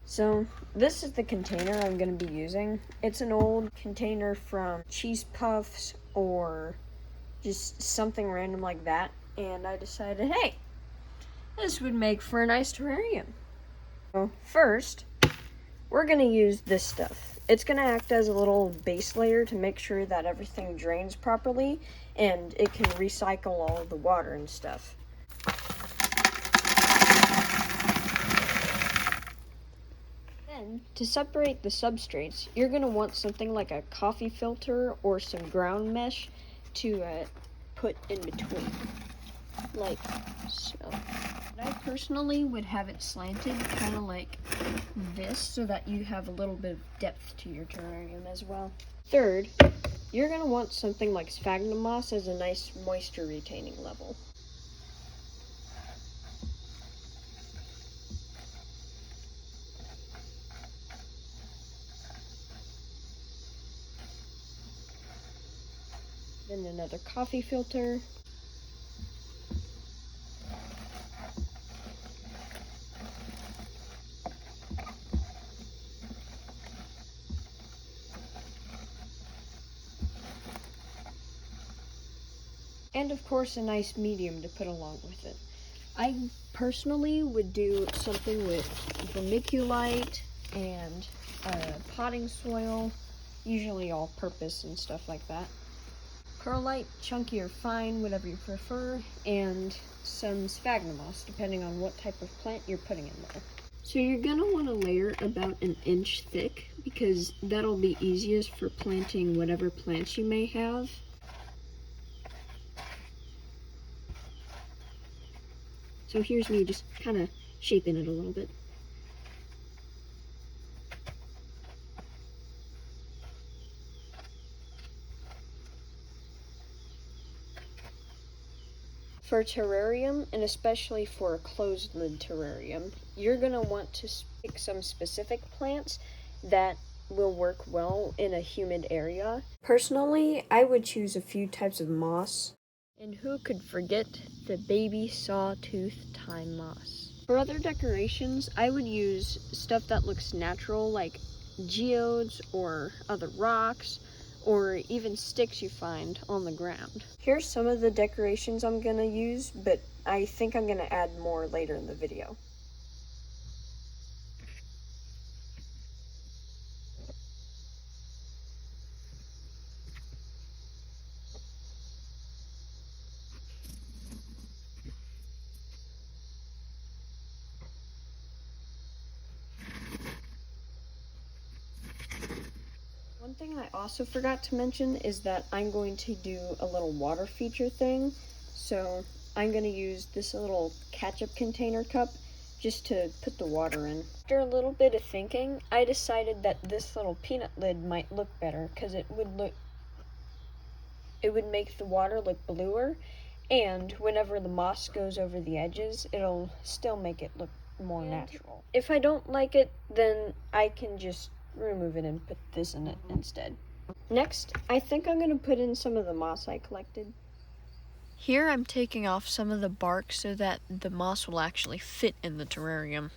So this is the container I'm going to be using. It's an old container from cheese puffs or just something random like that. And I decided, hey, this would make for a nice terrarium. So first, we're going to use this stuff. It's going to act as a little base layer to make sure that everything drains properly and it can recycle all the water and stuff. Then, to separate the substrates, you're going to want something like a coffee filter or some ground mesh to put in between, like so. I personally would have it slanted, kind of like this, so that you have a little bit of depth to your terrarium as well. Third, you're going to want something like sphagnum moss as a nice moisture retaining level. Then another coffee filter. And of course a nice medium to put along with it. I personally would do something with vermiculite and potting soil, usually all purpose and stuff like that. Perlite, chunky or fine, whatever you prefer, and some sphagnum moss, depending on what type of plant you're putting in there. So you're going to want to layer about an inch thick because that'll be easiest for planting whatever plants you may have. So here's me just kind of shaping it a little bit. For a terrarium, and especially for a closed lid terrarium, you're going to want to pick some specific plants that will work well in a humid area. Personally, I would choose a few types of moss. And who could forget the baby sawtooth time moss? For other decorations, I would use stuff that looks natural, like geodes or other rocks, or even sticks you find on the ground. Here's some of the decorations I'm gonna use, but I think I'm gonna add more later in the video. One thing I also forgot to mention is that I'm going to do a little water feature thing. So I'm going to use this little ketchup container cup just to put the water in. After a little bit of thinking, I decided that this little peanut lid might look better because it would make the water look bluer, and whenever the moss goes over the edges, it'll still make it look more natural. If I don't like it, then I can just remove it and put this in it instead. Next, I think I'm going to put in some of the moss I collected. Here I'm taking off some of the bark so that the moss will actually fit in the terrarium.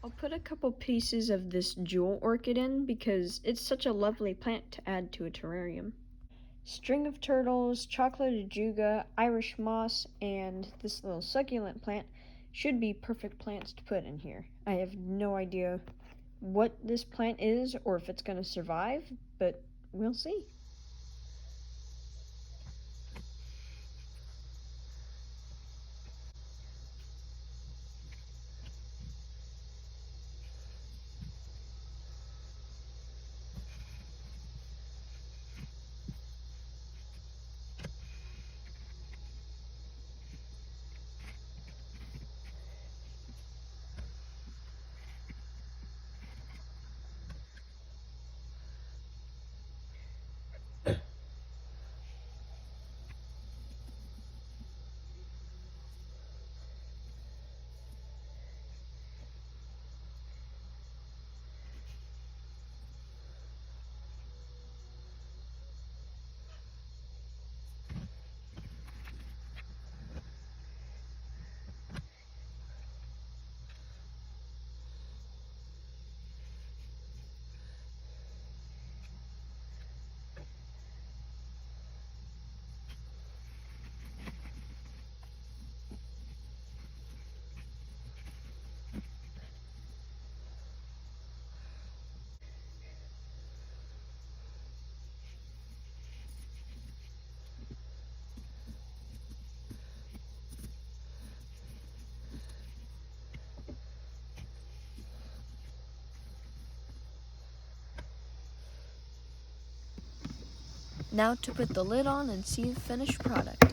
I'll put a couple pieces of this jewel orchid in because it's such a lovely plant to add to a terrarium. String of turtles, chocolate ajuga, Irish moss, and this little succulent plant should be perfect plants to put in here. I have no idea what this plant is or if it's going to survive, but we'll see. Now to put the lid on and see the finished product.